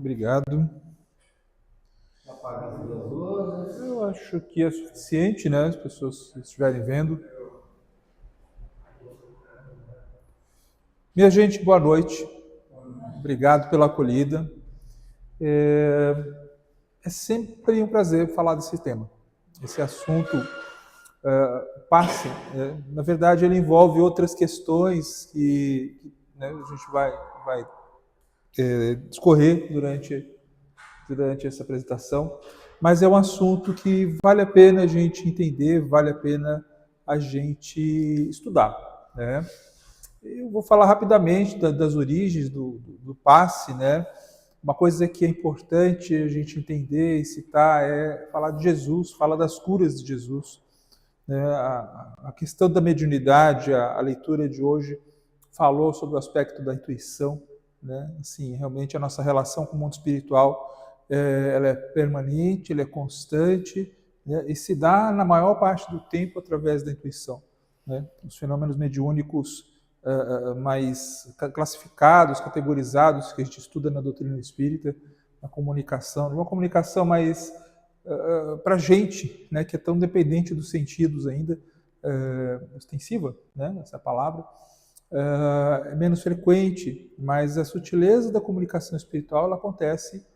Obrigado. Eu acho que é suficiente, né? As pessoas estiverem vendo. Minha gente, boa noite. Obrigado pela acolhida. É sempre um prazer falar desse tema. Esse assunto passe. Na verdade, ele envolve outras questões que né, a gente vai discorrer durante essa apresentação, mas é um assunto que vale a pena a gente entender, vale a pena a gente estudar, né? Eu vou falar rapidamente das origens do passe, né? Uma coisa que é importante a gente entender e citar é falar de Jesus, falar das curas de Jesus, né? A questão da mediunidade, a leitura de hoje falou sobre o aspecto da intuição, né? Assim, realmente a nossa relação com o mundo espiritual ela é permanente, ela é constante, né? E se dá na maior parte do tempo através da intuição, né? Os fenômenos mediúnicos mais classificados, categorizados, que a gente estuda na doutrina espírita, na comunicação, uma comunicação mais para a gente, né, que é tão dependente dos sentidos ainda, ostensiva, né, essa palavra, é menos frequente, mas a sutileza da comunicação espiritual ela acontece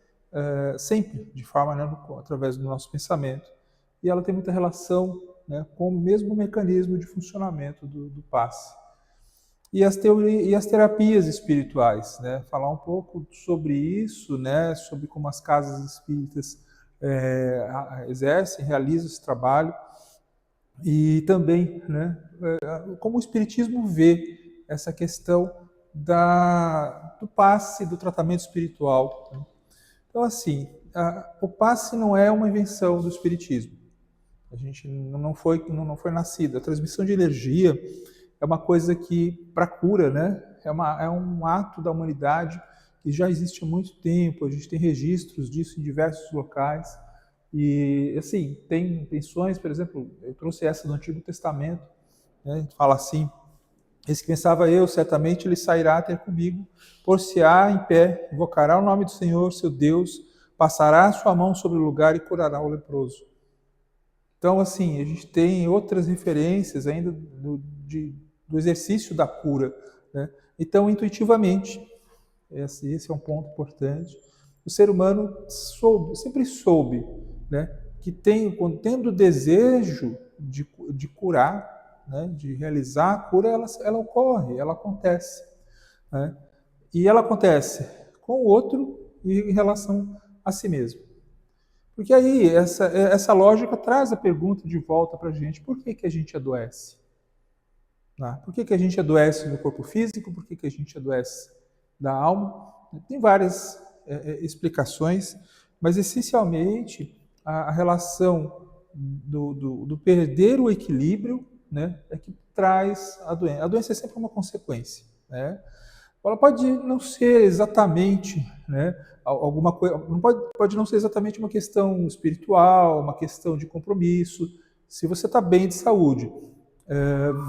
sempre, de forma, né, através do nosso pensamento, e ela tem muita relação, né, com o mesmo mecanismo de funcionamento do passe. E as terapias espirituais, né? Falar um pouco sobre isso, né? Sobre como as casas espíritas exercem, realizam esse trabalho e também, né? Como o espiritismo vê essa questão do passe, do tratamento espiritual, né? Então, assim, o passe não é uma invenção do espiritismo. A gente não foi nascido. A transmissão de energia é uma coisa que, para cura, né? É um ato da humanidade que já existe há muito tempo. A gente tem registros disso em diversos locais. E, assim, tem intenções, por exemplo, eu trouxe essa do Antigo Testamento, né? Fala assim: esse que pensava eu, certamente ele sairá ter comigo, por-se-á em pé, invocará o nome do Senhor, seu Deus, passará a sua mão sobre o lugar e curará o leproso. Então, assim, a gente tem outras referências ainda do exercício da cura, né? Então, intuitivamente, esse é um ponto importante. O ser humano sempre soube, né, que tendo o desejo de curar, né, de realizar a cura, ela ocorre, ela acontece, né? E ela acontece com o outro e em relação a si mesmo. Porque aí essa lógica traz a pergunta de volta para a gente: por que a gente adoece? Por que a gente adoece no corpo físico? Por que a gente adoece da alma? Tem várias explicações, mas essencialmente a relação do perder o equilíbrio, né, é que traz a doença. A doença é sempre uma consequência, né? Ela pode não ser exatamente, né, alguma coisa, pode não ser exatamente uma questão espiritual, uma questão de compromisso. Se você está bem de saúde,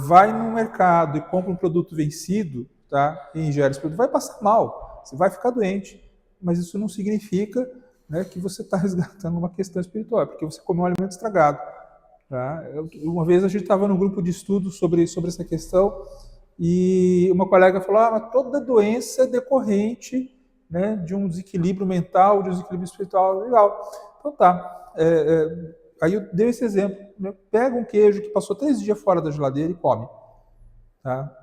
vai no mercado e compra um produto vencido, tá, e ingere esse produto, vai passar mal, você vai ficar doente, mas isso não significa, né, que você está resgatando uma questão espiritual, porque você comeu um alimento estragado. Tá? Uma vez a gente estava num grupo de estudo sobre essa questão e uma colega falou: mas toda doença é decorrente, né, de um desequilíbrio mental, de um desequilíbrio espiritual. Legal. Então tá. Aí eu dei esse exemplo, né? Pega um queijo que passou 3 dias fora da geladeira e come. Tá?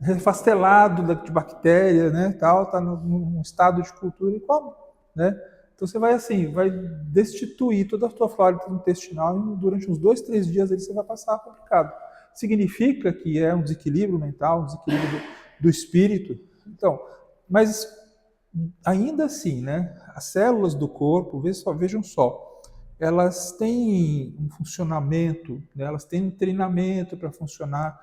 Refastelado de bactéria, né, tal, tá num estado de cultura e come, né? Então você vai assim, vai destituir toda a sua flora intestinal e durante uns 2, 3 dias aí você vai passar complicado. Significa que é um desequilíbrio mental, um desequilíbrio do espírito. Então, mas ainda assim, né, as células do corpo, vejam só, elas têm um funcionamento, né, elas têm um treinamento para funcionar,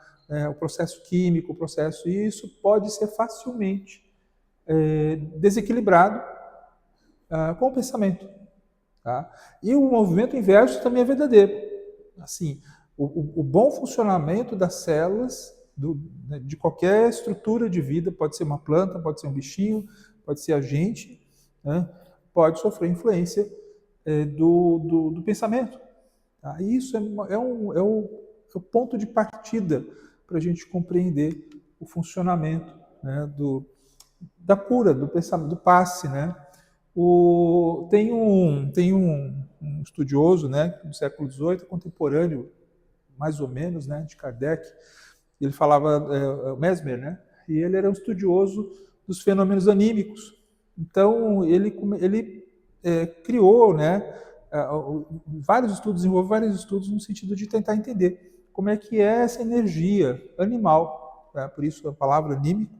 o processo químico, o processo, e isso pode ser facilmente desequilibrado com o pensamento. Tá? E o movimento inverso também é verdadeiro. Assim, o bom funcionamento das células de qualquer estrutura de vida, pode ser uma planta, pode ser um bichinho, pode ser a gente, né, pode sofrer influência do pensamento. Tá? E isso é o ponto de partida para a gente compreender o funcionamento, né, da cura, do pensamento, do passe, né? Tem um estudioso, né, do século XVIII, contemporâneo, mais ou menos, né, de Kardec. Ele falava, Mesmer, né? E ele era um estudioso dos fenômenos anímicos. Então, ele criou, né, desenvolveu vários estudos no sentido de tentar entender como é que é essa energia animal, né? Por isso a palavra anímico,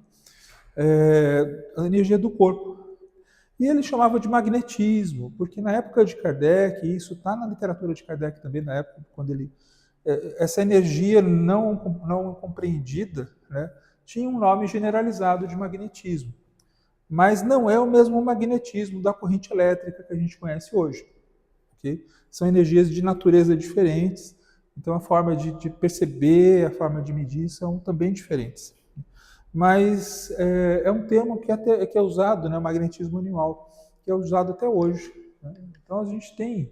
a energia do corpo. E ele chamava de magnetismo, porque na época de Kardec, e isso está na literatura de Kardec também, na época quando essa energia não compreendida, né, tinha um nome generalizado de magnetismo. Mas não é o mesmo magnetismo da corrente elétrica que a gente conhece hoje. Okay? São energias de natureza diferentes, então a forma de perceber, a forma de medir são também diferentes. Mas é um termo que é usado, né, o magnetismo animal, que é usado até hoje. Né? Então a gente tem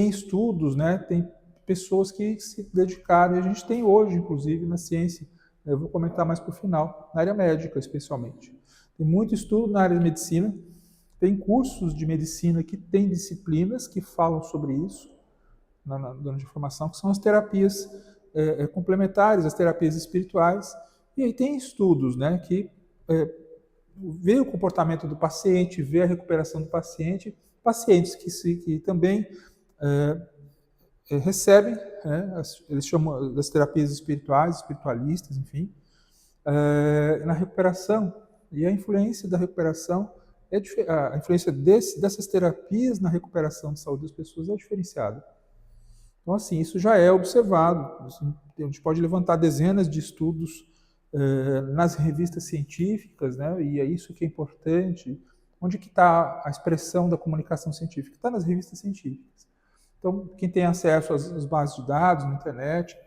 estudos, né, tem pessoas que se dedicaram, e a gente tem hoje, inclusive, na ciência, eu vou comentar mais para o final, na área médica especialmente. Tem muito estudo na área de medicina, tem cursos de medicina que têm disciplinas que falam sobre isso, durante a formação, que são as terapias complementares, as terapias espirituais. E aí tem estudos, né, que vê o comportamento do paciente, vê a recuperação do paciente, pacientes que também recebem, né, eles chamam das terapias espirituais, espiritualistas, enfim, na recuperação. E a influência da recuperação, a influência dessas terapias na recuperação de saúde das pessoas é diferenciada. Então, assim, isso já é observado. Assim, a gente pode levantar dezenas de estudos nas revistas científicas, né? E é isso que é importante. Onde que está a expressão da comunicação científica? Está nas revistas científicas. Então, quem tem acesso às bases de dados na internet,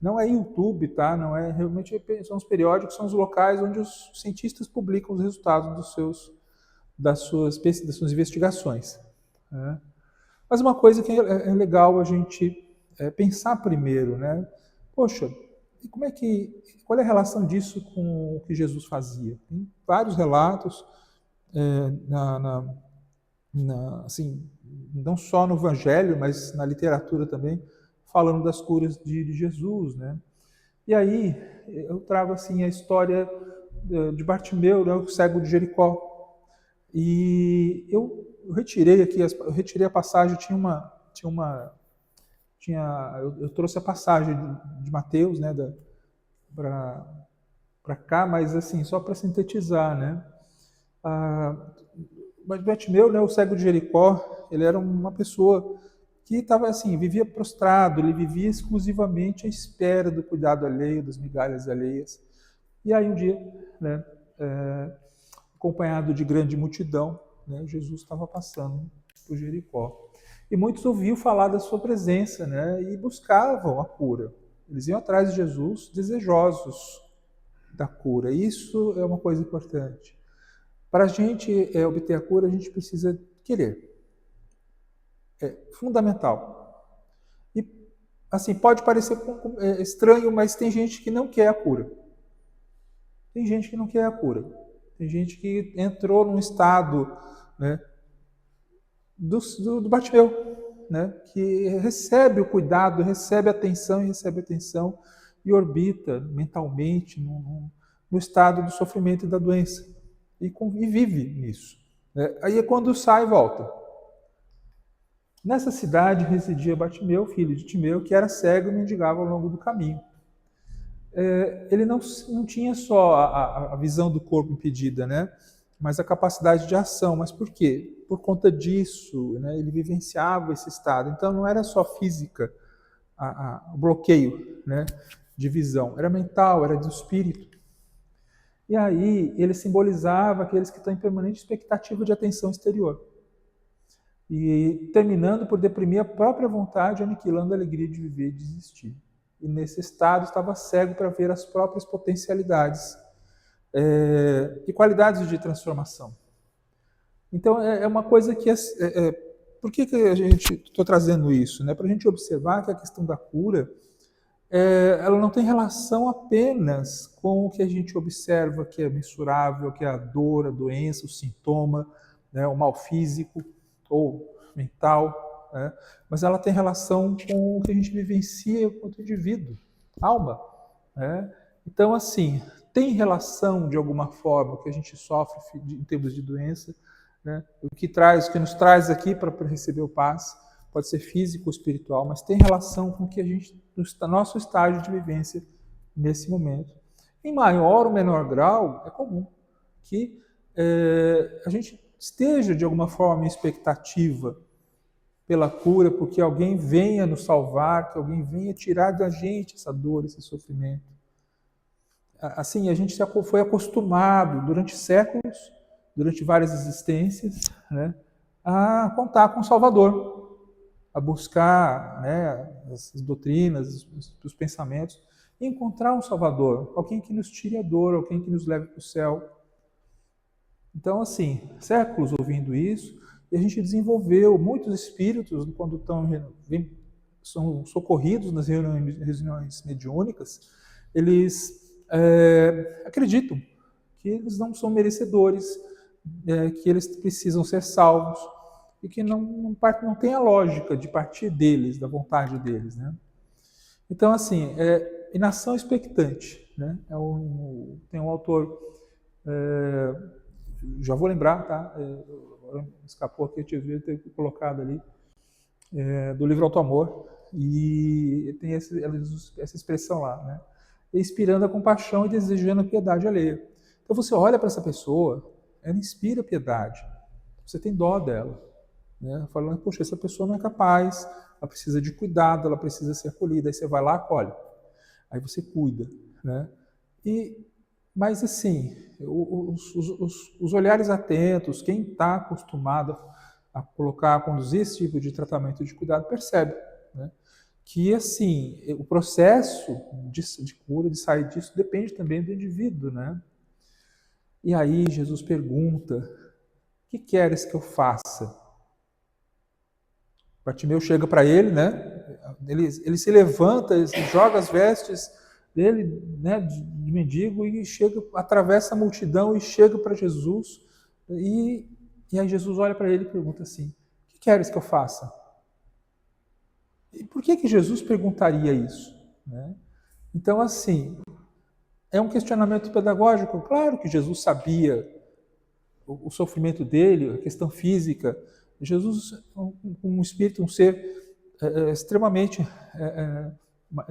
não é YouTube, tá? Não é realmente, são os periódicos, são os locais onde os cientistas publicam os resultados das suas investigações. Né? Mas uma coisa que é legal a gente pensar primeiro, né? Poxa, qual é a relação disso com o que Jesus fazia? Tem vários relatos, assim, não só no Evangelho, mas na literatura também, falando das curas de Jesus, né? E aí eu trago assim a história de Bartimeu, né, o cego de Jericó. E eu retirei aqui, eu retirei a passagem, eu trouxe a passagem de Mateus, né, para cá, mas assim, só para sintetizar, né? Mas Bartimeu, né, o cego de Jericó, ele era uma pessoa que estava assim, vivia prostrado, ele vivia exclusivamente à espera do cuidado alheio, das migalhas alheias. E aí um dia, né, acompanhado de grande multidão, né, Jesus estava passando por Jericó. E muitos ouviam falar da sua presença, né, e buscavam a cura. Eles iam atrás de Jesus desejosos da cura. Isso é uma coisa importante. Para a gente obter a cura, a gente precisa querer. É fundamental. E, assim, pode parecer estranho, mas tem gente que não quer a cura. Tem gente que não quer a cura. Tem gente que entrou num estado, né, do Bartimeu, né, que recebe o cuidado, recebe atenção e orbita mentalmente no estado do sofrimento e da doença. E vive nisso. Né? Aí é quando sai e volta. Nessa cidade residia Bartimeu, filho de Timeu, que era cego e mendigava ao longo do caminho. Ele não tinha só a visão do corpo impedida, né? Mas a capacidade de ação. Mas por quê? Por conta disso, né? Ele vivenciava esse estado. Então não era só física o bloqueio, né, de visão, era mental, era do espírito. E aí ele simbolizava aqueles que estão em permanente expectativa de atenção exterior. E terminando por deprimir a própria vontade, aniquilando a alegria de viver e de existir. E nesse estado estava cego para ver as próprias potencialidades e qualidades de transformação. Então, é uma coisa que... por que a gente estou trazendo isso? Né? Para a gente observar que a questão da cura, ela não tem relação apenas com o que a gente observa, que é mensurável, que é a dor, a doença, o sintoma, né? O mal físico ou mental, né? Mas ela tem relação com o que a gente vivencia enquanto indivíduo, alma, né? Então, assim, tem relação de alguma forma o que a gente sofre em termos de doença, né? O que nos traz aqui para receber o passe pode ser físico ou espiritual, mas tem relação com o que a gente, no nosso estágio de vivência nesse momento. Em maior ou menor grau, é comum que a gente esteja de alguma forma em expectativa pela cura, porque alguém venha nos salvar, que alguém venha tirar da gente essa dor, esse sofrimento. Assim, a gente foi acostumado durante séculos, durante várias existências, né, a contar com o Salvador, a buscar, né, as doutrinas, os pensamentos, e encontrar um Salvador, alguém que nos tire a dor, alguém que nos leve para o céu. Então, assim, séculos ouvindo isso, e a gente desenvolveu muitos espíritos, quando são socorridos nas reuniões mediúnicas, eles acreditam que eles não são merecedores, que eles precisam ser salvos, e que não tem a lógica de partir deles, da vontade deles, né? Então, assim, inação expectante, né? Tem um autor, já vou lembrar, tá? Escapou aqui, eu devia ter colocado ali, do livro Alto Amor, e tem essa expressão lá, né? Inspirando a compaixão e desejando a piedade alheia. Então você olha para essa pessoa, ela inspira piedade, você tem dó dela, né? Falando, poxa, essa pessoa não é capaz, ela precisa de cuidado, ela precisa ser acolhida, aí você vai lá, acolhe, aí você cuida, né? Mas assim, os olhares atentos, quem está acostumado a conduzir esse tipo de tratamento de cuidado, percebe, né, que assim, o processo de cura, de sair disso, depende também do indivíduo, né? E aí Jesus pergunta, o que queres que eu faça? Bartimeu chega para ele, né? Ele se levanta, ele joga as vestes dele, né, de mendigo, e atravessa a multidão e chega para Jesus. E aí Jesus olha para ele e pergunta assim, o que queres que eu faça? E por que Jesus perguntaria isso, né? Então, assim, é um questionamento pedagógico. Claro que Jesus sabia o sofrimento dele, a questão física. Jesus, um espírito, um ser extremamente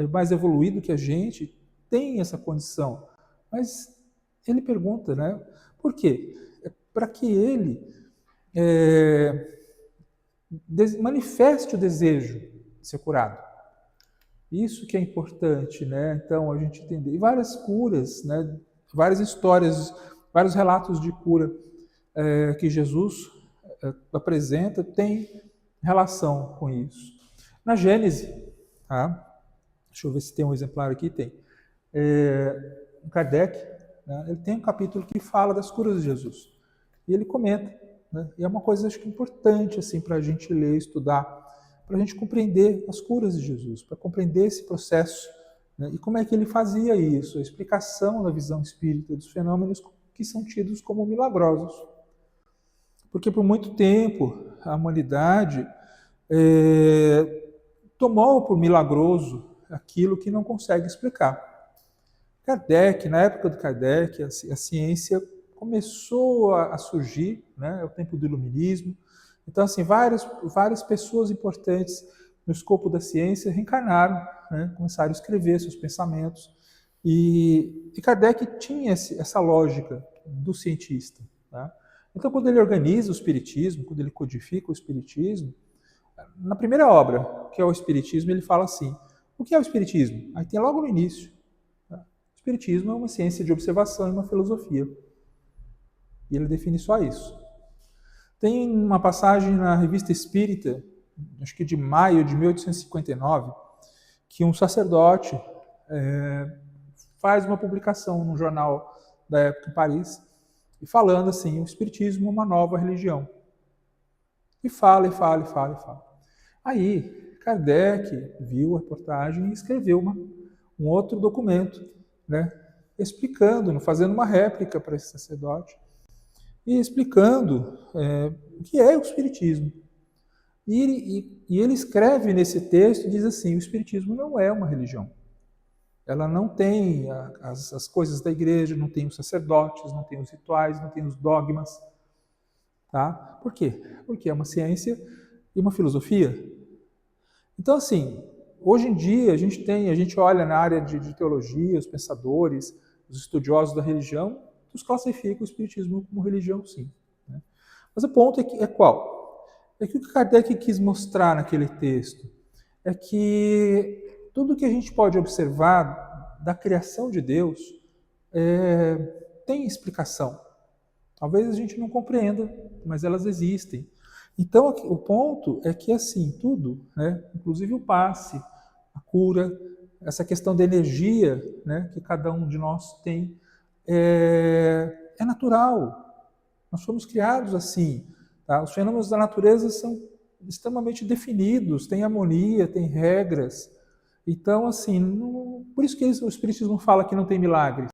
mais evoluído que a gente, tem essa condição. Mas ele pergunta, né? Por quê? Para que ele manifeste o desejo de ser curado. Isso que é importante, né? Então, a gente entender. E várias curas, né? Várias histórias, vários relatos de cura que Jesus apresenta tem relação com isso. Na Gênese, tá? Deixa eu ver se tem um exemplar aqui, tem. Kardec, né? Ele tem um capítulo que fala das curas de Jesus. E ele comenta, né? E é uma coisa, acho que importante assim, para a gente ler, estudar, para a gente compreender as curas de Jesus, para compreender esse processo, né? E como é que ele fazia isso, a explicação da visão espírita dos fenômenos que são tidos como milagrosos. Porque por muito tempo a humanidade tomou por milagroso aquilo que não consegue explicar. Kardec, na época de Kardec, a ciência começou a surgir, né? É o tempo do iluminismo. Então, assim, várias pessoas importantes no escopo da ciência reencarnaram, né? Começaram a escrever seus pensamentos. E Kardec tinha essa lógica do cientista, tá? Então, quando ele organiza o Espiritismo, quando ele codifica o Espiritismo, na primeira obra, que é o Espiritismo, ele fala assim, o que é o Espiritismo? Aí tem logo no início. Tá? O Espiritismo é uma ciência de observação e uma filosofia. E ele define só isso. Tem uma passagem na Revista Espírita, acho que de maio de 1859, que um sacerdote faz uma publicação num jornal da época em Paris, e falando assim, o Espiritismo é uma nova religião. E fala, e fala, e fala, e fala. Aí, Kardec viu a reportagem e escreveu um outro documento, né, explicando, fazendo uma réplica para esse sacerdote, e explicando o que é o Espiritismo. E ele escreve nesse texto, diz assim, o Espiritismo não é uma religião. Ela não tem as coisas da igreja, não tem os sacerdotes, não tem os rituais, não tem os dogmas. Tá? Por quê? Porque é uma ciência e uma filosofia. Então, assim, hoje em dia a gente olha na área de teologia, os pensadores, os estudiosos da religião, os classificam o Espiritismo como religião, sim. Né? Mas o ponto é qual? É que o que Kardec quis mostrar naquele texto é que tudo que a gente pode observar da criação de Deus tem explicação. Talvez a gente não compreenda, mas elas existem. Então, o ponto é que, assim, tudo, né, inclusive o passe, a cura, essa questão da energia, né, que cada um de nós tem, é natural. Nós fomos criados assim. Tá? Os fenômenos da natureza são extremamente definidos, tem harmonia, tem regras. Então, assim, por isso que o Espiritismo fala que não tem milagres.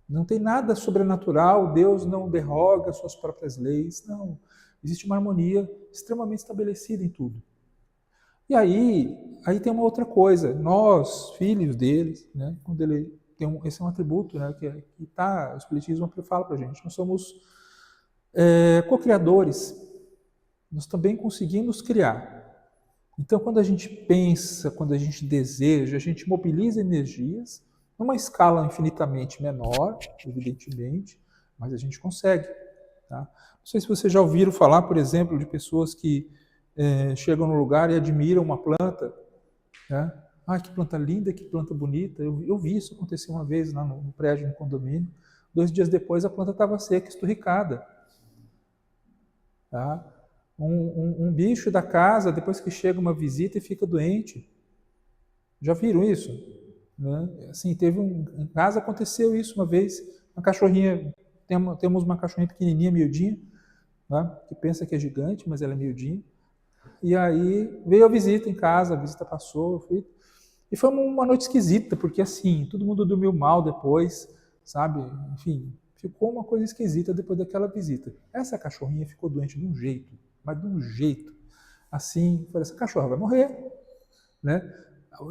Não tem nada sobrenatural, Deus não derroga suas próprias leis, não. Existe uma harmonia extremamente estabelecida em tudo. E aí tem uma outra coisa, nós, filhos deles, né, quando ele tem esse é um atributo, né, que o Espiritismo fala para a gente, nós somos co-criadores, nós também conseguimos criar. Então, quando a gente pensa, quando a gente deseja, a gente mobiliza energias, numa escala infinitamente menor, evidentemente, mas a gente consegue. Tá? Não sei se vocês já ouviram falar, por exemplo, de pessoas que chegam no lugar e admiram uma planta. Né? Ah, que planta linda, que planta bonita. Eu vi isso acontecer uma vez lá no prédio, no condomínio. 2 dias depois, a planta estava seca, esturricada. Tá? Um bicho da casa, depois que chega uma visita e fica doente. Já viram isso? Né? Assim, em casa aconteceu isso uma vez, uma cachorrinha, temos uma cachorrinha pequenininha, miudinha, né? Que pensa que é gigante, mas ela é miudinha. E aí veio a visita em casa, a visita passou, e foi uma noite esquisita, porque assim, todo mundo dormiu mal depois, sabe? Enfim, ficou uma coisa esquisita depois daquela visita. Essa cachorrinha ficou doente de um jeito, mas de um jeito. Assim, falei, essa cachorra vai morrer, né?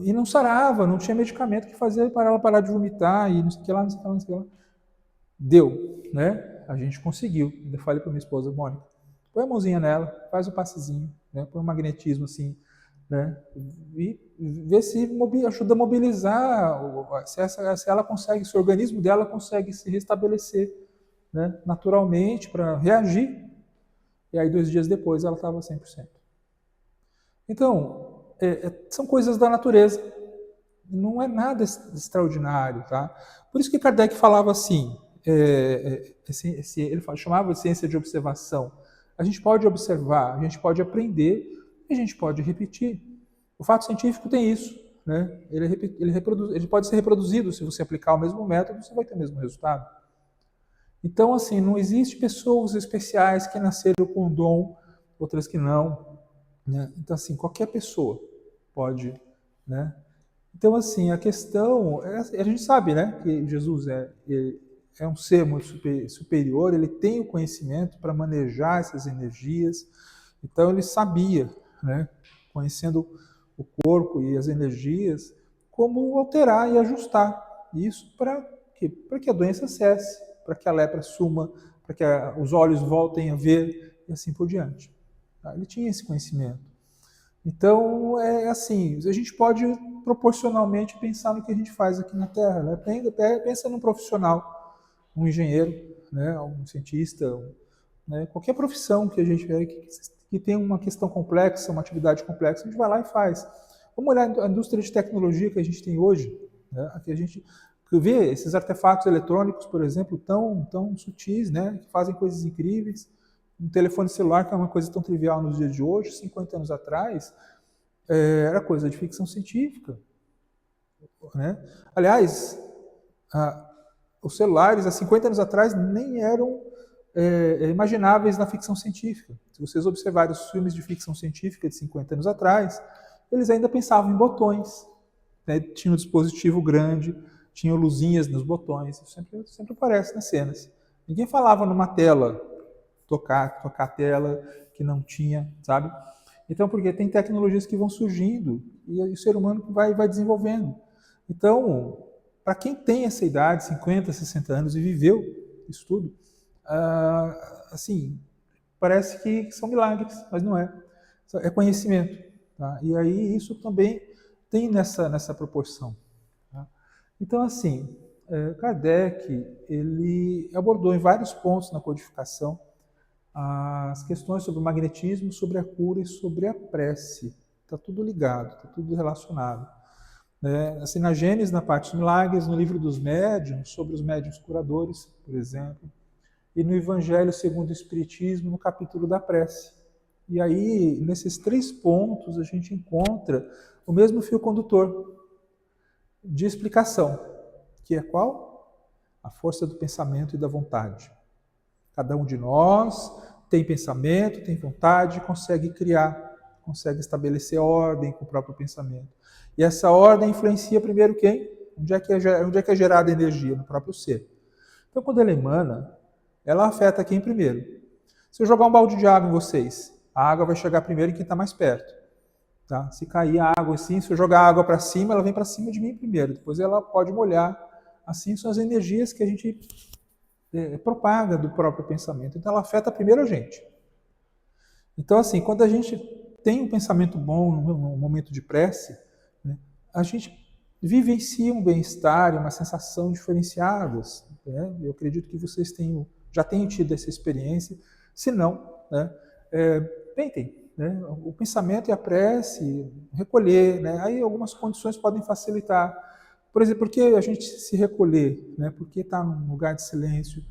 E não sarava, não tinha medicamento que fazia para ela parar de vomitar e não sei o que lá, não sei o que lá, não sei o que lá. Deu, né? A gente conseguiu. Ainda falei para minha esposa, Mônica, põe a mãozinha nela, faz o passezinho, né? Põe um magnetismo assim, né? E vê se ajuda a mobilizar, se ela consegue, se o organismo dela consegue se restabelecer, né? Naturalmente para reagir. E aí 2 dias depois ela estava 100%. Então, são coisas da natureza. Não é nada extraordinário, tá? Por isso que Kardec falava assim, ele chamava de ciência de observação. A gente pode observar, a gente pode aprender, a gente pode repetir. O fato científico tem isso, né? Ele pode ser reproduzido, se você aplicar o mesmo método, você vai ter o mesmo resultado. Então, assim, não existe pessoas especiais que nasceram com dom, outras que não. Né? Então, assim, qualquer pessoa pode, né? Então, assim, a questão, a gente sabe, né, que Jesus é um ser muito superior, ele tem o conhecimento para manejar essas energias, então ele sabia, né, conhecendo o corpo e as energias, como alterar e ajustar isso para que a doença cesse, para que a lepra suma, para que os olhos voltem a ver e assim por diante. Tá? Ele tinha esse conhecimento. Então, é assim, a gente pode proporcionalmente pensar no que a gente faz aqui na Terra. Né? Pensa num profissional, um engenheiro, né? Um cientista, né? Qualquer profissão que a gente vê que tem uma questão complexa, uma atividade complexa, a gente vai lá e faz. Vamos olhar a indústria de tecnologia que a gente tem hoje. Né? Aqui a gente vê esses artefatos eletrônicos, por exemplo, tão sutis, né? Que fazem coisas incríveis. Um telefone celular, que é uma coisa tão trivial nos dias de hoje, 50 anos atrás, era coisa de ficção científica. Né? Aliás, os celulares, há 50 anos atrás, nem eram imagináveis na ficção científica. Se vocês observarem os filmes de ficção científica de 50 anos atrás, eles ainda pensavam em botões, né? Tinha um dispositivo grande, tinha luzinhas nos botões, isso sempre aparece nas cenas. Ninguém falava numa tela, tocar a tela que não tinha, sabe? Então, porque tem tecnologias que vão surgindo e o ser humano vai desenvolvendo. Então, para quem tem essa idade, 50, 60 anos e viveu isso tudo, assim, parece que são milagres, mas não é. É conhecimento. Tá? E aí isso também tem nessa proporção. Tá? Então, assim, Kardec, ele abordou em vários pontos na codificação as questões sobre o magnetismo, sobre a cura e sobre a prece. Está tudo ligado, está tudo relacionado. Assim, na Gênesis, na parte dos milagres, no livro dos médiuns, sobre os médiuns curadores, por exemplo, e no Evangelho segundo o Espiritismo, no capítulo da prece. E aí, nesses 3 pontos, a gente encontra o mesmo fio condutor de explicação, que é qual? A força do pensamento e da vontade. Cada um de nós tem pensamento, tem vontade, consegue criar, consegue estabelecer ordem com o próprio pensamento. E essa ordem influencia primeiro quem? Onde é que é gerada a energia? No próprio ser. Então, quando ela emana, ela afeta quem primeiro? Se eu jogar um balde de água em vocês, a água vai chegar primeiro em quem está mais perto. Tá? Se cair a água assim, se eu jogar a água para cima, ela vem para cima de mim primeiro. Depois ela pode molhar. Assim são as energias que a gente propaga do próprio pensamento. Então ela afeta primeiro a gente. Então, assim, quando a gente tem um pensamento bom no momento de prece, né, a gente vivencia um bem-estar e uma sensação diferenciadas. Né? Eu acredito que vocês já tenham tido essa experiência. Se não, né, tentem. Né? O pensamento e a prece, recolher. Né? Aí algumas condições podem facilitar. Por exemplo, por que a gente se recolher? Né? Por que estar num lugar de silêncio?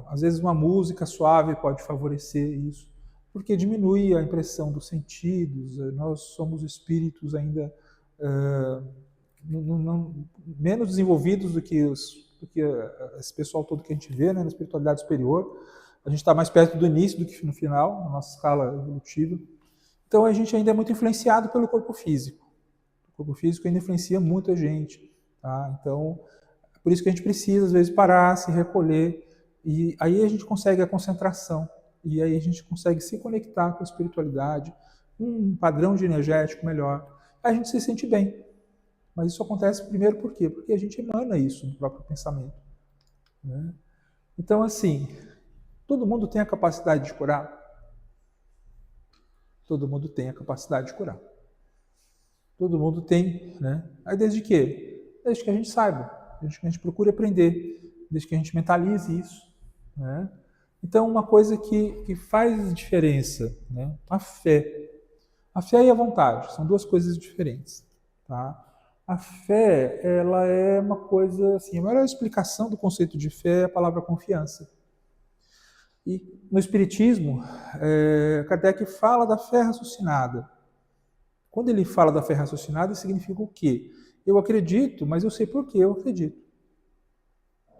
Às vezes uma música suave pode favorecer isso, porque diminui a impressão dos sentidos. Nós somos espíritos ainda menos desenvolvidos do que esse pessoal todo que a gente vê, né, na espiritualidade superior. A gente está mais perto do início do que no final, na nossa escala evolutiva. Então a gente ainda é muito influenciado pelo corpo físico. O corpo físico ainda influencia muito a gente. Tá? Então, por isso que a gente precisa, às vezes, parar, se recolher, e aí a gente consegue a concentração, e aí a gente consegue se conectar com a espiritualidade, um padrão de energético melhor. Aí a gente se sente bem. Mas isso acontece primeiro por quê? Porque a gente emana isso do próprio pensamento. Né? Então, assim, todo mundo tem a capacidade de curar? Todo mundo tem a capacidade de curar. Todo mundo tem, né? Aí desde que? Desde que a gente saiba, desde que a gente procure aprender, desde que a gente mentalize isso. Né? Então, uma coisa que faz diferença, né? A fé. A fé e a vontade são 2 coisas diferentes. Tá? A fé, ela é uma coisa, assim, a melhor explicação do conceito de fé é a palavra confiança. E no Espiritismo, Kardec fala da fé raciocinada. Quando ele fala da fé raciocinada, significa o quê? Eu acredito, mas eu sei por que eu acredito.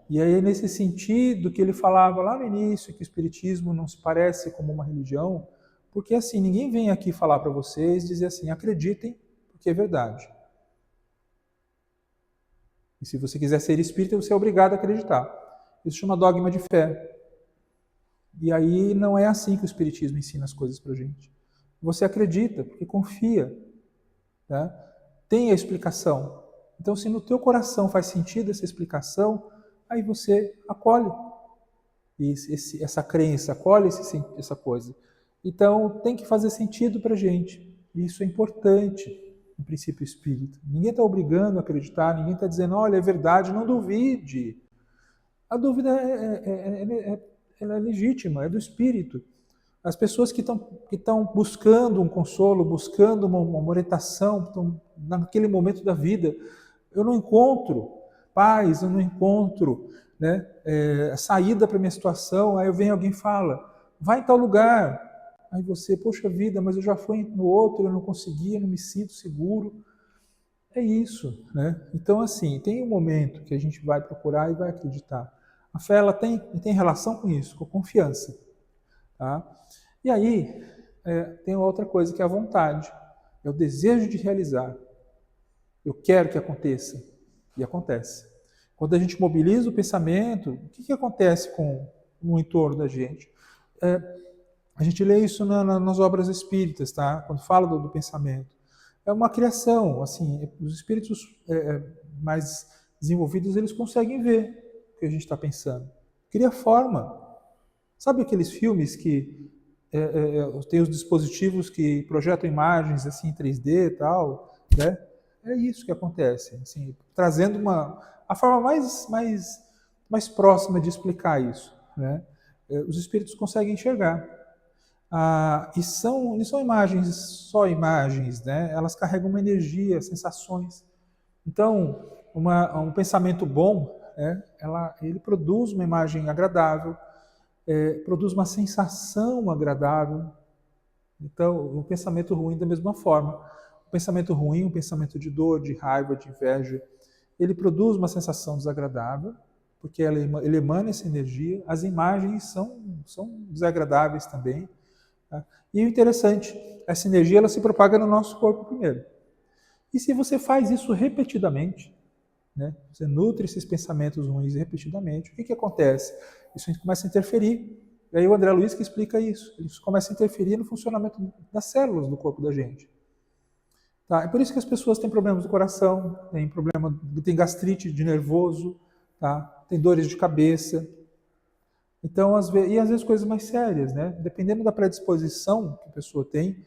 E aí, nesse sentido que ele falava lá no início, que o Espiritismo não se parece como uma religião, porque assim, ninguém vem aqui falar para vocês, dizer assim, acreditem, porque é verdade. E se você quiser ser espírita, você é obrigado a acreditar. Isso chama dogma de fé. E aí não é assim que o Espiritismo ensina as coisas para a gente. Você acredita, porque confia. Né? Tem a explicação. Então, se no teu coração faz sentido essa explicação, aí você acolhe essa crença, acolhe essa coisa. Então, tem que fazer sentido para a gente. E isso é importante no princípio espírita. Ninguém está obrigando a acreditar, ninguém está dizendo, olha, é verdade, não duvide. A dúvida ela é legítima, é do espírito. As pessoas que estão buscando um consolo, buscando uma orientação, estão naquele momento da vida, eu não encontro paz, eu não encontro, né, saída para a minha situação, aí vem alguém e fala, vai em tal lugar, aí você, poxa vida, mas eu já fui no outro, eu não consegui, eu não me sinto seguro. É isso, né? Então, assim, tem um momento que a gente vai procurar e vai acreditar. A fé ela tem relação com isso, com confiança. Tá? E aí tem outra coisa que é a vontade, é o desejo de realizar. Eu quero que aconteça, e acontece. Quando a gente mobiliza o pensamento, o que acontece no entorno da gente? A gente lê isso nas obras espíritas, tá? Quando fala do pensamento. É uma criação, assim, os espíritos mais desenvolvidos, eles conseguem ver o que a gente está pensando. Cria forma. Sabe aqueles filmes que tem os dispositivos que projetam imagens assim em 3D e tal, né? É isso que acontece, assim, trazendo a forma mais próxima de explicar isso, né? Os espíritos conseguem enxergar. E não são imagens, só imagens, né? Elas carregam uma energia, sensações. Então, um pensamento bom, ele produz uma imagem agradável, produz uma sensação agradável. Então, o pensamento ruim da mesma forma. O pensamento ruim, um pensamento de dor, de raiva, de inveja, ele produz uma sensação desagradável, porque ele emana essa energia. As imagens são desagradáveis também. Tá? E o interessante, essa energia ela se propaga no nosso corpo primeiro. E se você faz isso repetidamente, né, você nutre esses pensamentos ruins repetidamente, o que acontece? Isso começa a interferir. E aí o André Luiz que explica isso. Isso começa a interferir no funcionamento das células do corpo da gente. Tá? É por isso que as pessoas têm problemas do coração, tem gastrite de nervoso, tá? Tem dores de cabeça. Então, às vezes coisas mais sérias, né? Dependendo da predisposição que a pessoa tem,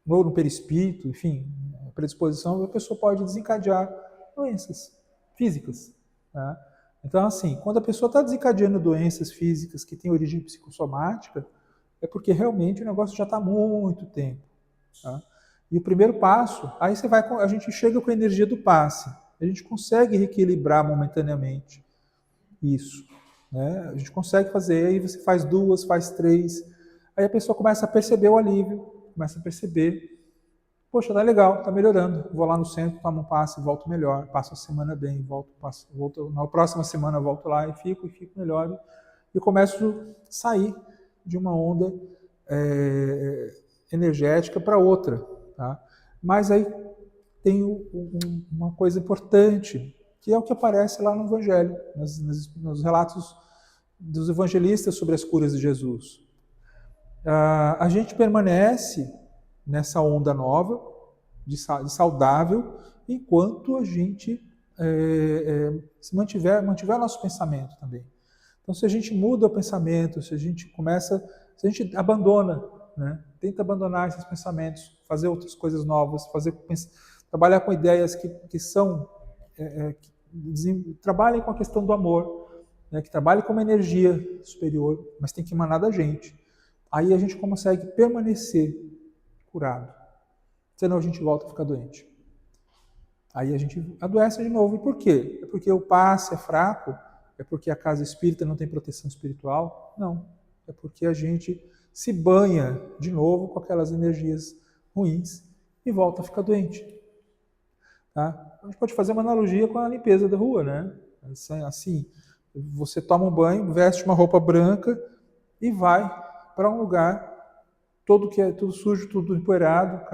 ou no perispírito, enfim, a predisposição, a pessoa pode desencadear doenças físicas. Tá? Então, assim, quando a pessoa está desencadeando doenças físicas que têm origem psicossomática, é porque realmente o negócio já está há muito tempo. Tá? E o primeiro passo, aí a gente chega com a energia do passe. A gente consegue reequilibrar momentaneamente isso. Né? A gente consegue fazer, aí você faz 2, faz 3, aí a pessoa começa a perceber o alívio, começa a perceber, poxa, tá legal, tá melhorando, vou lá no centro, tomo um passe, volto melhor, passo a semana bem, volto na próxima semana volto lá e fico melhor, e começo a sair de uma onda energética para outra. Tá? Mas aí tem uma coisa importante, que é o que aparece lá no Evangelho, nos relatos dos evangelistas sobre as curas de Jesus. A gente permanece nessa onda nova, de saudável, enquanto a gente se mantiver nosso pensamento também. Então, se a gente muda o pensamento, se a gente abandona, né, tenta abandonar esses pensamentos, fazer outras coisas novas, trabalhar com ideias que são trabalhem com a questão do amor, né, que trabalhem com uma energia superior, mas tem que emanar da gente. Aí a gente consegue permanecer curado. Senão a gente volta a ficar doente. Aí a gente adoece de novo. E por quê? É porque o passe é fraco? É porque a casa espírita não tem proteção espiritual? Não. É porque a gente se banha de novo com aquelas energias ruins e volta a ficar doente. Tá? A gente pode fazer uma analogia com a limpeza da rua, né? Assim, você toma um banho, veste uma roupa branca e vai para um lugar tudo sujo, tudo empoeirado,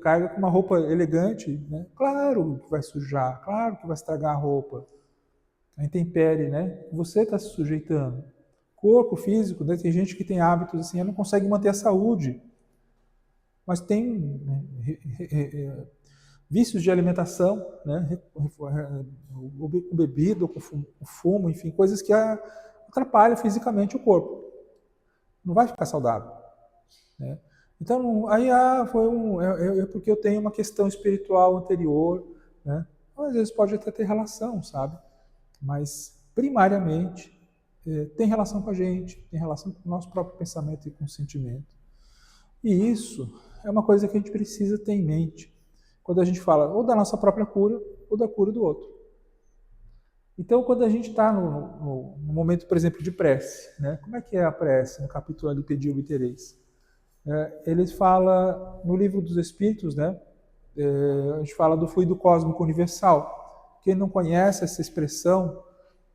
carga com uma roupa elegante, né? Claro que vai sujar, claro que vai estragar a roupa. A intempérie, né? Você está se sujeitando. Corpo físico, né? Tem gente que tem hábitos assim, não consegue manter a saúde. Mas tem vícios de alimentação, né? Com bebida, com fumo, enfim, coisas que atrapalham fisicamente o corpo. Não vai ficar saudável. Né? Então, aí é porque eu tenho uma questão espiritual anterior, né? Às vezes pode até ter relação, sabe? Mas, primariamente, tem relação com a gente, tem relação com o nosso próprio pensamento e com o sentimento. E isso é uma coisa que a gente precisa ter em mente quando a gente fala ou da nossa própria cura ou da cura do outro. Então, quando a gente está no momento, por exemplo, de prece, né? Como é que é a prece? No capítulo ali, Pedi e Obtereis. Ele fala, no Livro dos Espíritos, né? A gente fala do fluido cósmico universal. Quem não conhece essa expressão,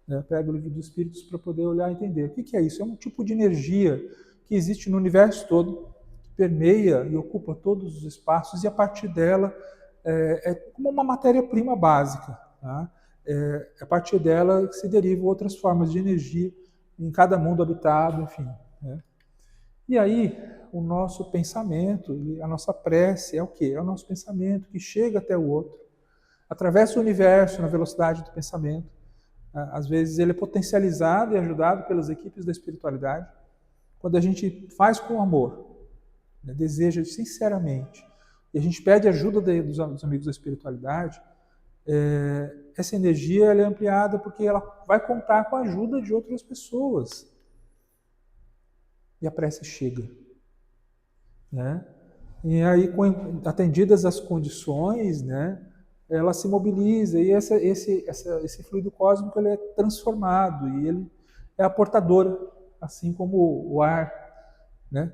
né? Pego o livro dos Espíritos para poder olhar e entender. O que é isso? É um tipo de energia que existe no universo todo, que permeia e ocupa todos os espaços, e a partir dela é como uma matéria-prima básica. Tá? A partir dela se derivam outras formas de energia em cada mundo habitado, enfim. Né? E aí, o nosso pensamento, a nossa prece é o quê? É o nosso pensamento que chega até o outro, atravessa o universo na velocidade do pensamento. Às vezes ele é potencializado e ajudado pelas equipes da espiritualidade. Quando a gente faz com amor, né, deseja sinceramente, e a gente pede ajuda dos amigos da espiritualidade, essa energia ela é ampliada porque ela vai contar com a ajuda de outras pessoas. E a prece chega. Né? E aí, atendidas as condições, né, ela se mobiliza, e esse fluido cósmico ele é transformado, e ele é a portadora, assim como o ar, né,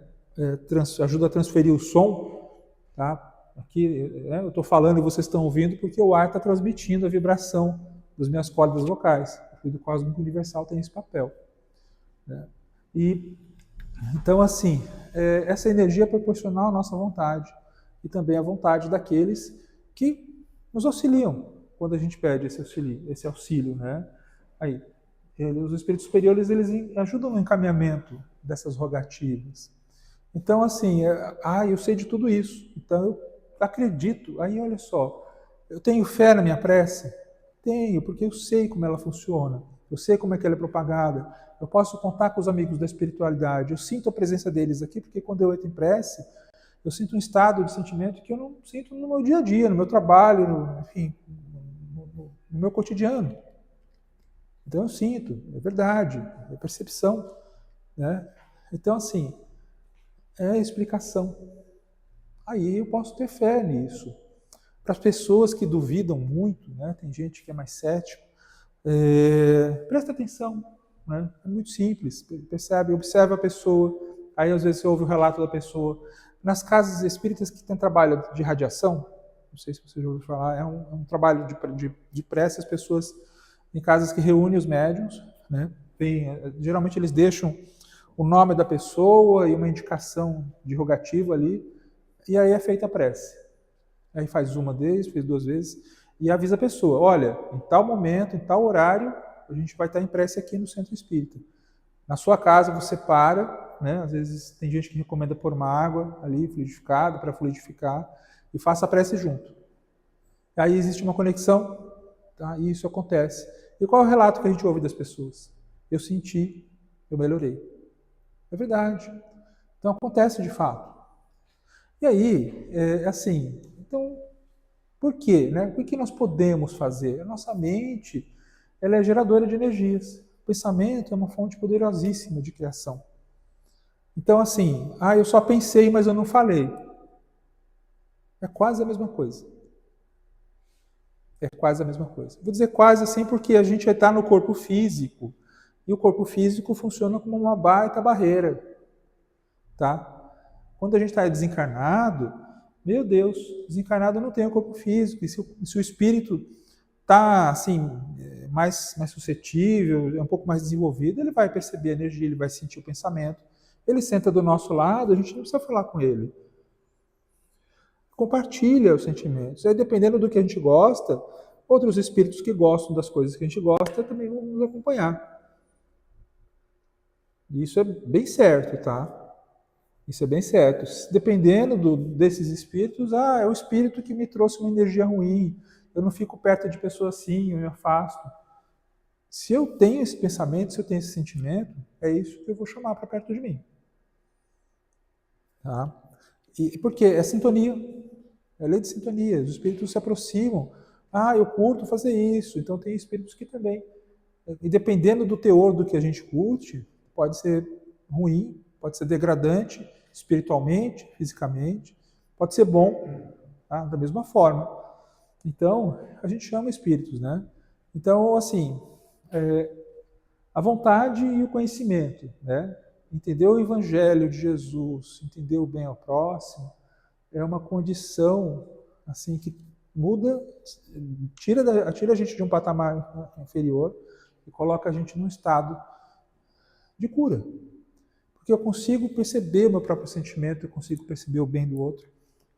ajuda a transferir o som. Tá? Aqui eu estou falando e vocês estão ouvindo porque o ar está transmitindo a vibração das minhas cordas vocais. O fluido cósmico universal tem esse papel. Né? E então, assim, essa energia é proporcional à nossa vontade e também à vontade daqueles que nos auxiliam quando a gente pede esse auxílio, né? Aí, os espíritos superiores, eles ajudam no encaminhamento dessas rogativas. Então, assim, eu sei de tudo isso, então eu acredito. Aí, olha só, eu tenho fé na minha prece? Tenho, porque eu sei como ela funciona, eu sei como é que ela é propagada, eu posso contar com os amigos da espiritualidade, eu sinto a presença deles aqui, porque quando eu entro em prece, eu sinto um estado de sentimento que eu não sinto no meu dia a dia, no meu trabalho, enfim, no meu cotidiano. Então eu sinto, é verdade, é percepção. Né? Então, assim, é explicação. Aí eu posso ter fé nisso. Para as pessoas que duvidam muito, né? Tem gente que é mais cético, presta atenção. Né? É muito simples, percebe, observa a pessoa, aí às vezes você ouve o relato da pessoa. Nas casas espíritas que tem trabalho de radiação, não sei se você já ouviu falar, é um trabalho de prece, as pessoas em casas que reúnem os médiuns, né? Geralmente eles deixam o nome da pessoa e uma indicação de rogativa ali, e aí é feita a prece. Aí faz uma vez, fez duas vezes, e avisa a pessoa, olha, em tal momento, em tal horário, a gente vai estar em prece aqui no Centro Espírita. Na sua casa você para, né? Às vezes tem gente que recomenda pôr uma água ali, fluidificada, para fluidificar, e faça a prece junto. Aí existe uma conexão, tá? E isso acontece. E qual é o relato que a gente ouve das pessoas? Eu senti, eu melhorei. É verdade. Então acontece de fato. E aí, assim, então, por quê? Né? O que nós podemos fazer? A nossa mente, ela é geradora de energias. O pensamento é uma fonte poderosíssima de criação. Então, assim, eu só pensei, mas eu não falei. É quase a mesma coisa. É quase a mesma coisa. Vou dizer quase assim porque a gente está no corpo físico, e o corpo físico funciona como uma baita barreira. Tá? Quando a gente está desencarnado, meu Deus, desencarnado não tem o corpo físico. E se o espírito está assim, mais suscetível, é um pouco mais desenvolvido, ele vai perceber a energia, ele vai sentir o pensamento. Ele senta do nosso lado, a gente não precisa falar com ele. Compartilha os sentimentos. Aí, dependendo do que a gente gosta, outros espíritos que gostam das coisas que a gente gosta também vão nos acompanhar. E isso é bem certo, tá? Isso é bem certo. Dependendo desses espíritos, é o espírito que me trouxe uma energia ruim. Eu não fico perto de pessoas assim, eu me afasto. Se eu tenho esse pensamento, se eu tenho esse sentimento, é isso que eu vou chamar para perto de mim. Tá? E porque é sintonia. É lei de sintonia. Os espíritos se aproximam. Eu curto fazer isso. Então tem espíritos que também. E dependendo do teor do que a gente curte, pode ser ruim, pode ser degradante, espiritualmente, fisicamente, pode ser bom, tá? Da mesma forma. Então, a gente chama espíritos, né? Então, assim, a vontade e o conhecimento, né? Entender o Evangelho de Jesus, entender o bem ao próximo, é uma condição, assim, que muda, tira a gente de um patamar inferior que coloca a gente num estado de cura. Porque eu consigo perceber o meu próprio sentimento, eu consigo perceber o bem do outro,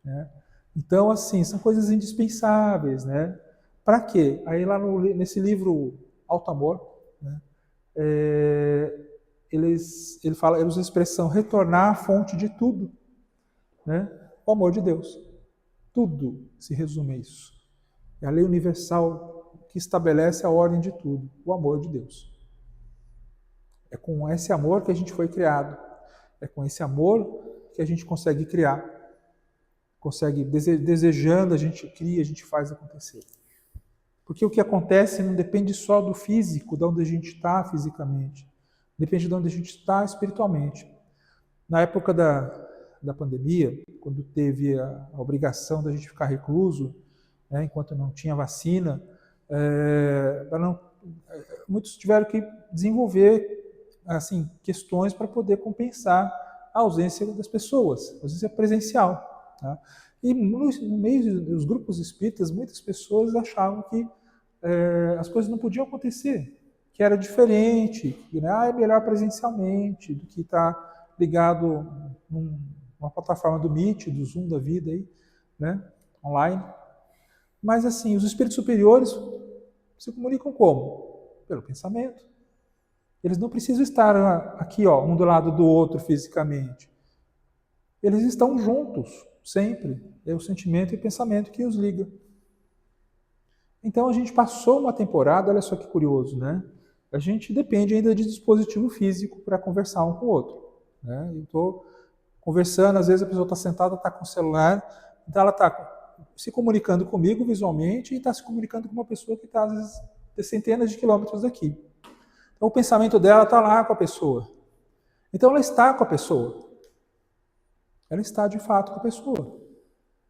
né? Então, assim, são coisas indispensáveis, né? Para quê? Aí lá nesse livro Alto Amor, né, ele usa a expressão retornar à fonte de tudo, né? O amor de Deus. Tudo se resume a isso. É a lei universal que estabelece a ordem de tudo, o amor de Deus. É com esse amor que a gente foi criado. É com esse amor que a gente consegue criar. Consegue, desejando, a gente cria, a gente faz acontecer. Porque o que acontece não depende só do físico, de onde a gente está fisicamente. Depende de onde a gente está espiritualmente. Na época da pandemia, quando teve a obrigação da gente ficar recluso, né, enquanto não tinha vacina, muitos tiveram que desenvolver assim, questões para poder compensar a ausência das pessoas, a ausência presencial. Tá? E no meio dos grupos espíritas, muitas pessoas achavam que as coisas não podiam acontecer, que era diferente, que é melhor presencialmente do que estar ligado numa plataforma do Meet, do Zoom da vida aí, né, online. Mas assim, os espíritos superiores se comunicam como? Pelo pensamento. Eles não precisam estar aqui, ó, um do lado do outro fisicamente. Eles estão juntos, sempre. É o sentimento e o pensamento que os liga. Então a gente passou uma temporada, olha só que curioso, né? A gente depende ainda de dispositivo físico para conversar um com o outro. Né? Eu estou conversando, às vezes a pessoa está sentada, está com o celular, então ela está se comunicando comigo visualmente e está se comunicando com uma pessoa que está, às vezes, de centenas de quilômetros daqui. Então o pensamento dela está lá com a pessoa. Então ela está com a pessoa. Ela está de fato com a pessoa.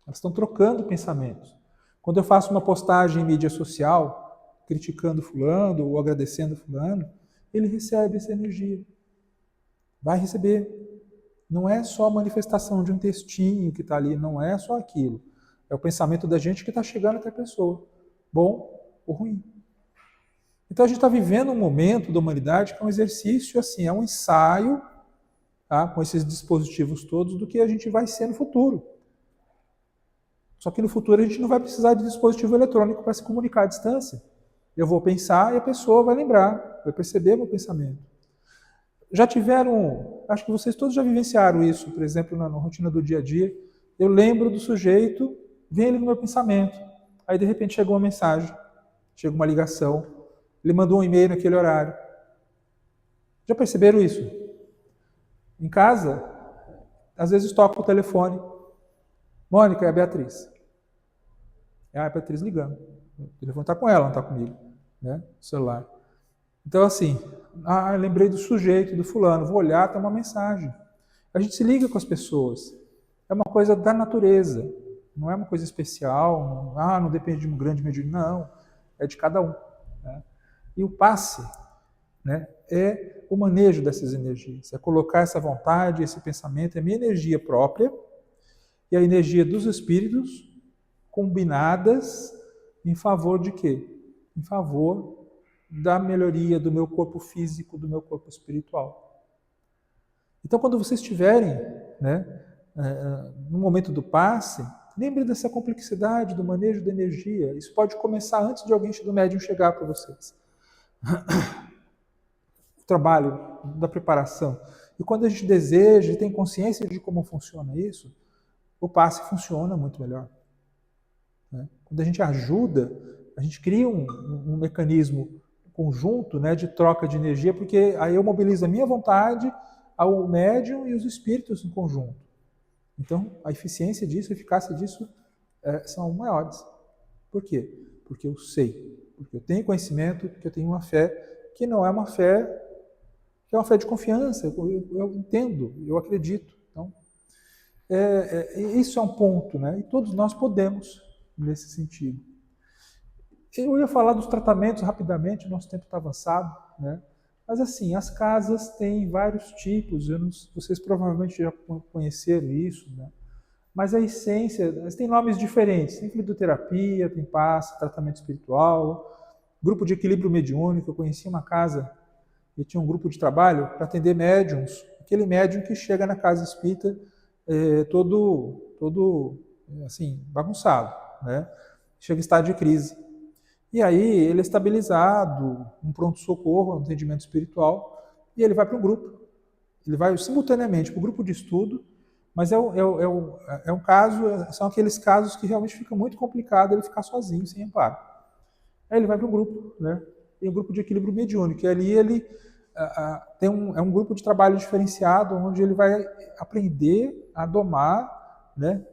Elas estão trocando pensamentos. Quando eu faço uma postagem em mídia social, criticando fulano ou agradecendo fulano, ele recebe essa energia. Vai receber. Não é só a manifestação de um textinho que está ali, não é só aquilo. É o pensamento da gente que está chegando até a pessoa. Bom ou ruim. Então a gente está vivendo um momento da humanidade que é um exercício, assim, é um ensaio, tá, com esses dispositivos todos, do que a gente vai ser no futuro. Só que no futuro a gente não vai precisar de dispositivo eletrônico para se comunicar à distância. Eu vou pensar e a pessoa vai lembrar, vai perceber meu pensamento. Já tiveram, acho que vocês todos já vivenciaram isso, por exemplo, na rotina do dia a dia. Eu lembro do sujeito, vem ele no meu pensamento. Aí de repente chegou uma mensagem, chega uma ligação, ele mandou um e-mail naquele horário. Já perceberam isso? Em casa, às vezes toca o telefone. Mônica, é a Beatriz. É a Beatriz ligando. O telefone está com ela, não está comigo. Né? O celular. Então, assim, eu lembrei do sujeito, do fulano, vou olhar, tem uma mensagem. A gente se liga com as pessoas. É uma coisa da natureza. Não é uma coisa especial. Não depende de um grande medium. Não. É de cada um. Né? E o passe, né, é o manejo dessas energias. É colocar essa vontade, esse pensamento, é a minha energia própria e a energia dos espíritos combinadas em favor de quê? Em favor da melhoria do meu corpo físico, do meu corpo espiritual. Então, quando vocês estiverem, né, no momento do passe, lembre dessa complexidade do manejo da energia. Isso pode começar antes de alguém do médium chegar para vocês. O trabalho da preparação. E quando a gente deseja e tem consciência de como funciona isso, o passe funciona muito melhor. Né? Quando a gente ajuda, a gente cria um mecanismo conjunto, né, de troca de energia, porque aí eu mobilizo a minha vontade, ao médium e os espíritos em conjunto. Então, a eficiência disso, a eficácia disso são maiores. Por quê? Porque eu sei, porque eu tenho conhecimento, porque eu tenho uma fé que não é uma fé, que é uma fé de confiança, eu entendo, eu acredito. Então, isso é um ponto, né? E todos nós podemos, nesse sentido. Eu ia falar dos tratamentos rapidamente, o nosso tempo está avançado, né? Mas assim, as casas têm vários tipos, vocês provavelmente já conheceram isso, né? Mas a essência, tem nomes diferentes, tem fluidoterapia, tem passe, tratamento espiritual, grupo de equilíbrio mediúnico. Eu conheci uma casa e tinha um grupo de trabalho para atender médiums. Aquele médium que chega na casa espírita todo assim, bagunçado, né? Chega em estado de crise. E aí ele é estabilizado, um pronto-socorro, um atendimento espiritual, e ele vai para um grupo. Ele vai simultaneamente para o grupo de estudo, mas é um caso, são aqueles casos que realmente fica muito complicado ele ficar sozinho, sem amparo. Aí ele vai para um grupo, né? Tem um grupo de equilíbrio mediúnico, e ali ele é um grupo de trabalho diferenciado, onde ele vai aprender a domar, né,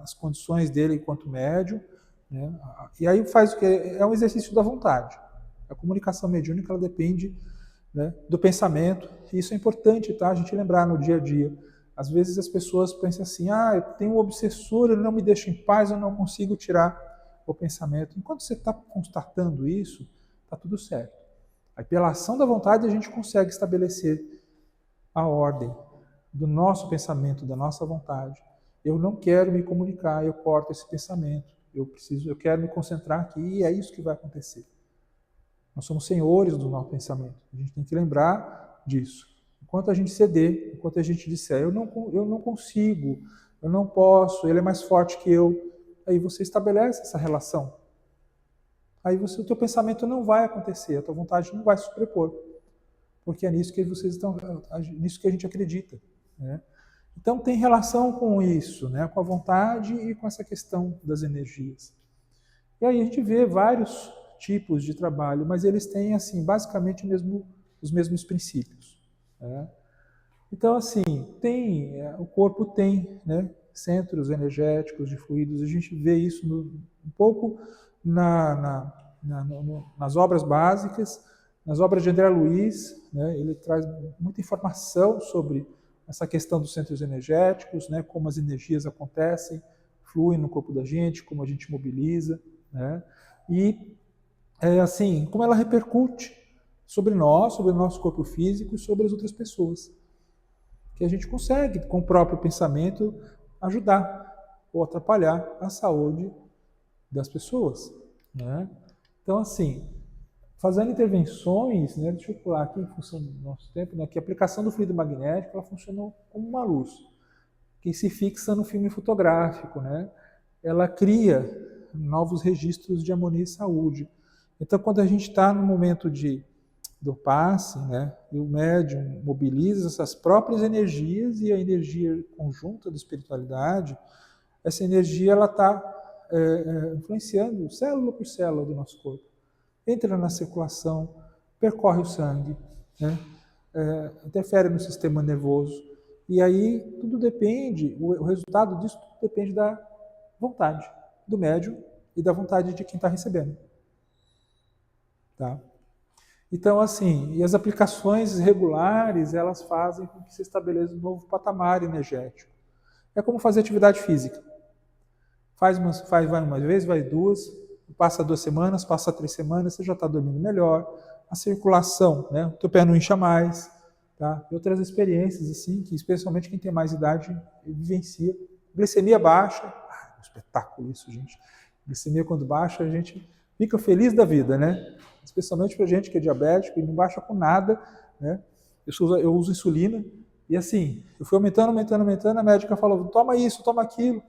as condições dele enquanto médium, né? E aí faz o que? É um exercício da vontade. A comunicação mediúnica ela depende, né, do pensamento, e isso é importante, tá? A gente lembrar no dia a dia. Às vezes as pessoas pensam assim, eu tenho um obsessor, ele não me deixa em paz, eu não consigo tirar o pensamento. Enquanto você está constatando isso, está tudo certo. Aí, pela ação da vontade, a gente consegue estabelecer a ordem do nosso pensamento, da nossa vontade. Eu não quero me comunicar, eu corto esse pensamento. Eu quero me concentrar aqui e é isso que vai acontecer. Nós somos senhores do nosso pensamento. A gente tem que lembrar disso. Enquanto a gente ceder, enquanto a gente disser, eu não consigo, eu não posso, ele é mais forte que eu, aí você estabelece essa relação. Aí o teu pensamento não vai acontecer, a tua vontade não vai se sobrepor. Porque é nisso que nisso que a gente acredita, né? Então tem relação com isso, né? Com a vontade e com essa questão das energias. E aí a gente vê vários tipos de trabalho, mas eles têm assim basicamente os mesmos princípios, né? Então assim o corpo tem, né, centros energéticos de fluidos. A gente vê isso um pouco nas obras básicas, nas obras de André Luiz, né? Ele traz muita informação sobre essa questão dos centros energéticos, né? Como as energias acontecem, fluem no corpo da gente, como a gente mobiliza, né? E assim, como ela repercute sobre nós, sobre o nosso corpo físico e sobre as outras pessoas. Que a gente consegue, com o próprio pensamento, ajudar ou atrapalhar a saúde das pessoas, né? Então, assim, fazendo intervenções, né, deixa eu pular aqui em função do nosso tempo, né, que a aplicação do fluido magnético ela funciona como uma luz que se fixa no filme fotográfico, né? Ela cria novos registros de harmonia e saúde. Então, quando a gente está no momento do passe, né, e o médium mobiliza essas próprias energias e a energia conjunta da espiritualidade, essa energia ela está influenciando célula por célula do nosso corpo. Entra na circulação, percorre o sangue, né, interfere no sistema nervoso. E aí tudo depende, o resultado disso tudo depende da vontade do médium e da vontade de quem está recebendo. Tá? Então, assim, e as aplicações regulares, elas fazem com que se estabeleça um novo patamar energético. É como fazer atividade física. Vai uma vez, vai duas, passa 2 semanas, passa 3 semanas, você já está dormindo melhor, a circulação, né? O teu pé não incha mais, tá? E outras experiências, assim, que especialmente quem tem mais idade vivencia. Glicemia baixa, um espetáculo isso, gente. Glicemia quando baixa, a gente fica feliz da vida, né? Especialmente para gente que é diabético e não baixa com nada, né? Eu uso insulina e assim, eu fui aumentando, a médica falou, toma isso, toma aquilo.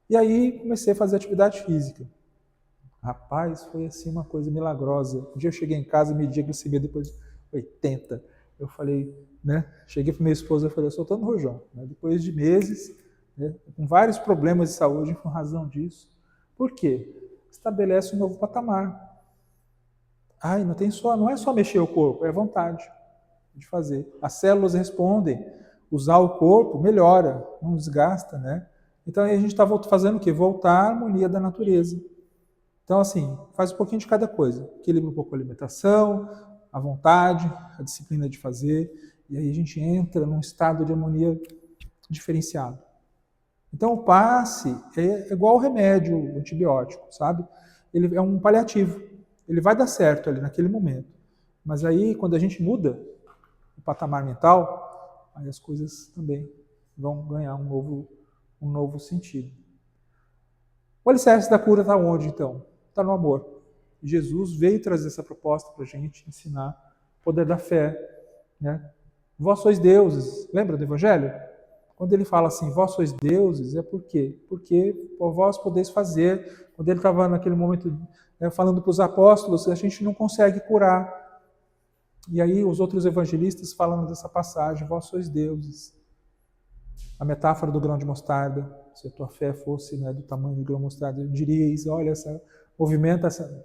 E aí comecei a fazer atividade física. Rapaz, foi assim uma coisa milagrosa. Um dia eu cheguei em casa, medi a glicemia depois de 80. Eu falei, né? Cheguei para minha esposa e falei, eu só estou no rojão. Né? Depois de meses, né, com vários problemas de saúde por razão disso. Por quê? Estabelece um novo patamar. Não é só mexer o corpo, é vontade de fazer. As células respondem. Usar o corpo melhora, não desgasta, né? Então aí a gente está fazendo o quê? Voltar à harmonia da natureza. Então, assim, faz um pouquinho de cada coisa. Equilibra um pouco a alimentação, a vontade, a disciplina de fazer, e aí a gente entra num estado de harmonia diferenciado. Então, o passe é igual ao remédio, o antibiótico, sabe? Ele é um paliativo. Ele vai dar certo ali naquele momento. Mas aí, quando a gente muda o patamar mental, aí as coisas também vão ganhar um novo sentido. O alicerce da cura está onde, então? Está no amor. Jesus veio trazer essa proposta para a gente ensinar o poder da fé, né? Vós sois deuses. Lembra do Evangelho? Quando ele fala assim, vós sois deuses, é por quê? Porque vós podeis fazer. Quando ele estava naquele momento falando para os apóstolos, a gente não consegue curar. E aí os outros evangelistas falam dessa passagem, vós sois deuses. A metáfora do grão de mostarda, se a tua fé fosse, né, do tamanho do grão de mostarda, diríeis, olha,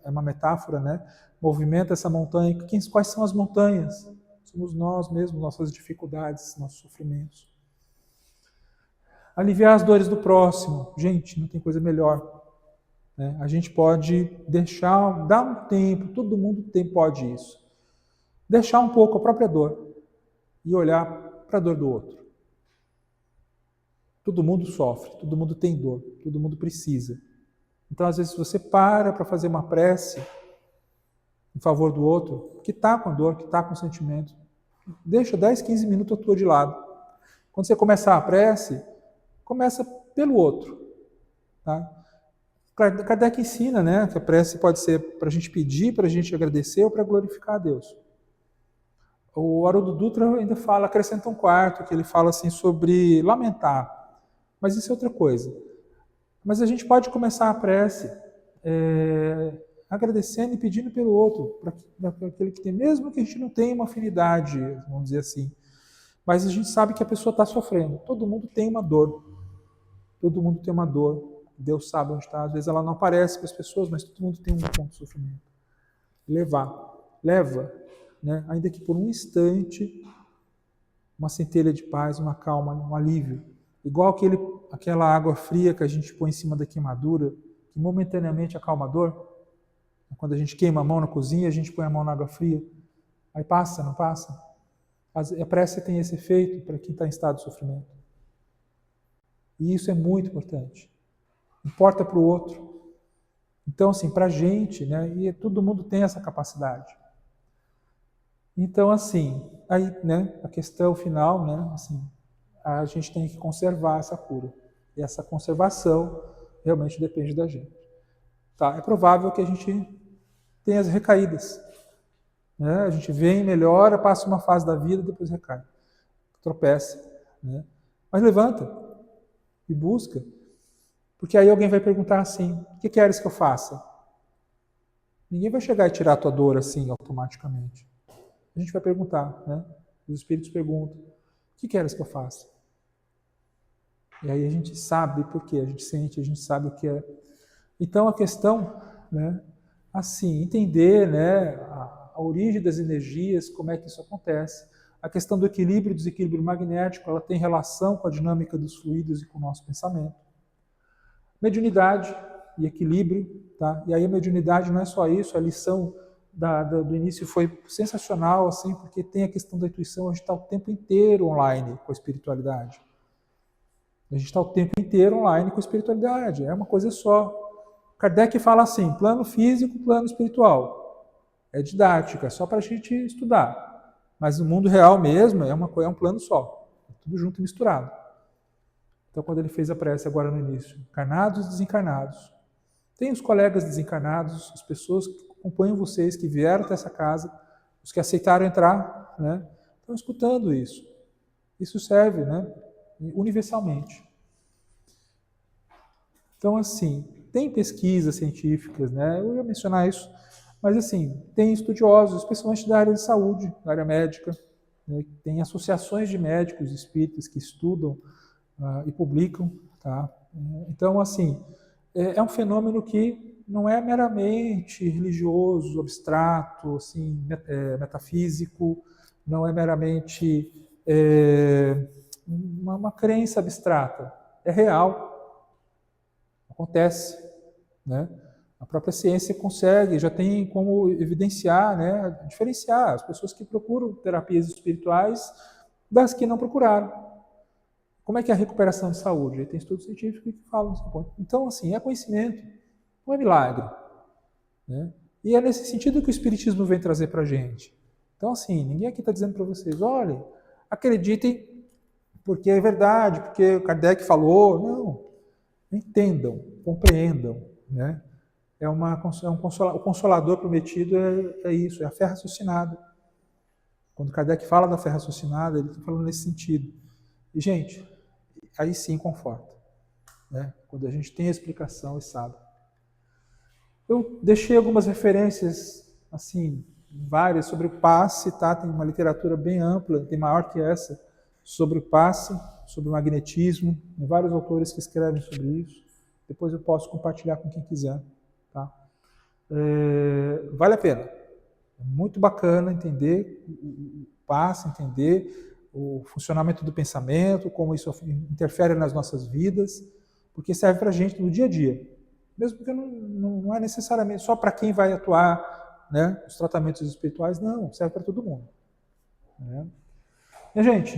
é uma metáfora, né? Movimenta essa montanha. Quais são as montanhas? Somos nós mesmos, nossas dificuldades, nossos sofrimentos. Aliviar as dores do próximo. Gente, não tem coisa melhor. Né? A gente pode dar um tempo, todo mundo pode isso. Deixar um pouco a própria dor e olhar para a dor do outro. Todo mundo sofre, todo mundo tem dor, todo mundo precisa. Então, às vezes, você para fazer uma prece em favor do outro, que está com a dor, que está com o sentimento, deixa 10, 15 minutos a tua de lado. Quando você começar a prece, começa pelo outro. Tá? Kardec ensina, né, que a prece pode ser para a gente pedir, para a gente agradecer ou para glorificar a Deus. O Haroldo Dutra ainda acrescenta um quarto, que ele fala assim sobre lamentar. Mas isso é outra coisa. Mas a gente pode começar a prece agradecendo e pedindo pelo outro, para aquele que tem, mesmo que a gente não tenha uma afinidade, vamos dizer assim. Mas a gente sabe que a pessoa está sofrendo. Todo mundo tem uma dor. Todo mundo tem uma dor. Deus sabe onde está. Às vezes ela não aparece para as pessoas, mas todo mundo tem um ponto de sofrimento. Leva, né? Ainda que por um instante, uma centelha de paz, uma calma, um alívio. Igual aquela água fria que a gente põe em cima da queimadura, que momentaneamente acalma a dor. Quando a gente queima a mão na cozinha, a gente põe a mão na água fria. Aí passa, não passa? A prece tem esse efeito para quem está em estado de sofrimento. E isso é muito importante. Importa para o outro. Então, assim, para a gente, né, e todo mundo tem essa capacidade. Então, assim, aí, né, a questão final, né, assim, a gente tem que conservar essa cura. E essa conservação realmente depende da gente. Tá? É provável que a gente tenha as recaídas. Né? A gente vem, melhora, passa uma fase da vida, depois recai. Tropeça. Né? Mas levanta e busca. Porque aí alguém vai perguntar assim, o que queres que eu faça? Ninguém vai chegar e tirar a tua dor assim, automaticamente. A gente vai perguntar, né? Os espíritos perguntam, o que queres que eu faça? E aí a gente sabe por quê, a gente sente, a gente sabe o que é. Então a questão, né, assim, entender, né, a origem das energias, como é que isso acontece. A questão do equilíbrio e desequilíbrio magnético, ela tem relação com a dinâmica dos fluidos e com o nosso pensamento. Mediunidade e equilíbrio, tá? E aí a mediunidade não é só isso, a lição do início foi sensacional, assim, porque tem a questão da intuição, a gente está o tempo inteiro online com a espiritualidade. A gente está o tempo inteiro online com a espiritualidade, é uma coisa só. Kardec fala assim, plano físico, plano espiritual. É didática, é só para a gente estudar. Mas o mundo real mesmo é um plano só, é tudo junto e misturado. Então, quando ele fez a prece agora no início, encarnados e desencarnados. Tem os colegas desencarnados, as pessoas que acompanham vocês, que vieram até essa casa, os que aceitaram entrar, né? Estão escutando isso. Isso serve, né? Universalmente. Então, assim, tem pesquisas científicas, né? Eu ia mencionar isso, mas, assim, tem estudiosos, especialmente da área de saúde, da área médica, né? Tem associações de médicos espíritas que estudam e publicam, tá? Então, assim, é um fenômeno que não é meramente religioso, abstrato, assim, metafísico, não é meramente uma crença abstrata, é real, acontece, né? A própria ciência consegue, já tem como evidenciar, né, diferenciar as pessoas que procuram terapias espirituais das que não procuraram. Como é que é a recuperação de saúde? Tem estudos científicos que falam desse ponto. Então, assim, é conhecimento, não é milagre. Né? E é nesse sentido que o Espiritismo vem trazer para a gente. Então, assim, ninguém aqui está dizendo para vocês, olhem, acreditem porque é verdade, porque o Kardec falou. Não, entendam, compreendam, né? o Consolador prometido é isso, é a fé raciocinada. Quando Kardec fala da fé raciocinada, ele está falando nesse sentido. E, gente, aí sim conforta, né? Quando a gente tem a explicação e sabe. Eu deixei algumas referências, assim, várias sobre o passe, tá? Tem uma literatura bem ampla, tem maior que essa, sobre o passe, sobre o magnetismo. Tem vários autores que escrevem sobre isso. Depois eu posso compartilhar com quem quiser, tá? Vale a pena. É muito bacana entender o passe, entender o funcionamento do pensamento, como isso interfere nas nossas vidas, porque serve para a gente no dia a dia. Mesmo porque não é necessariamente só para quem vai atuar, né, os tratamentos espirituais, não, serve para todo mundo. Né? Minha gente,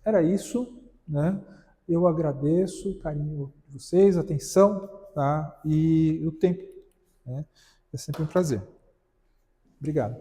era isso. Né? Eu agradeço o carinho de vocês, a atenção, tá? E o tempo. Né? É sempre um prazer. Obrigado.